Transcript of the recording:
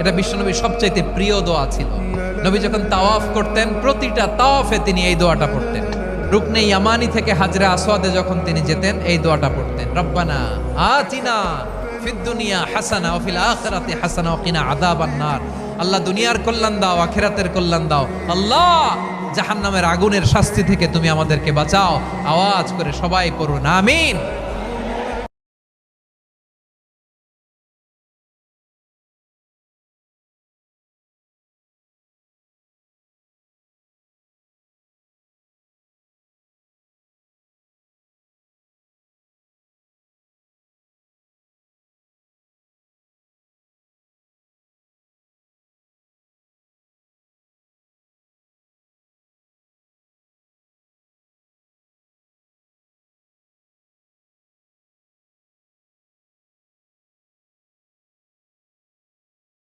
এটা বিশ্বনবীর সবচাইতে প্রিয় দোয়া ছিল। নবী যখন তাওয়াফ করতেন প্রতিটা তাওয়াফে তিনি এই দোয়াটা পড়তেন। রুকনে ইয়ামানি থেকে হাজরে আসওয়াদে যখন তিনি যেতেন এই দোয়াটা পড়তেন, রব্বানা আতিনা ফিদ দুনিয়া হাসানা ওয়া ফিল আখিরাতি হাসানা ওয়া কিনা আযাবান নার। আল্লাহ দুনিয়ার কল্যাণ দাও, আখিরাতের কল্যাণ দাও। আল্লাহ জাহান্নামের আগুনের শাস্তি থেকে তুমি আমাদেরকে বাঁচাও। আওয়াজ করে সবাই পড়ুন আমিন।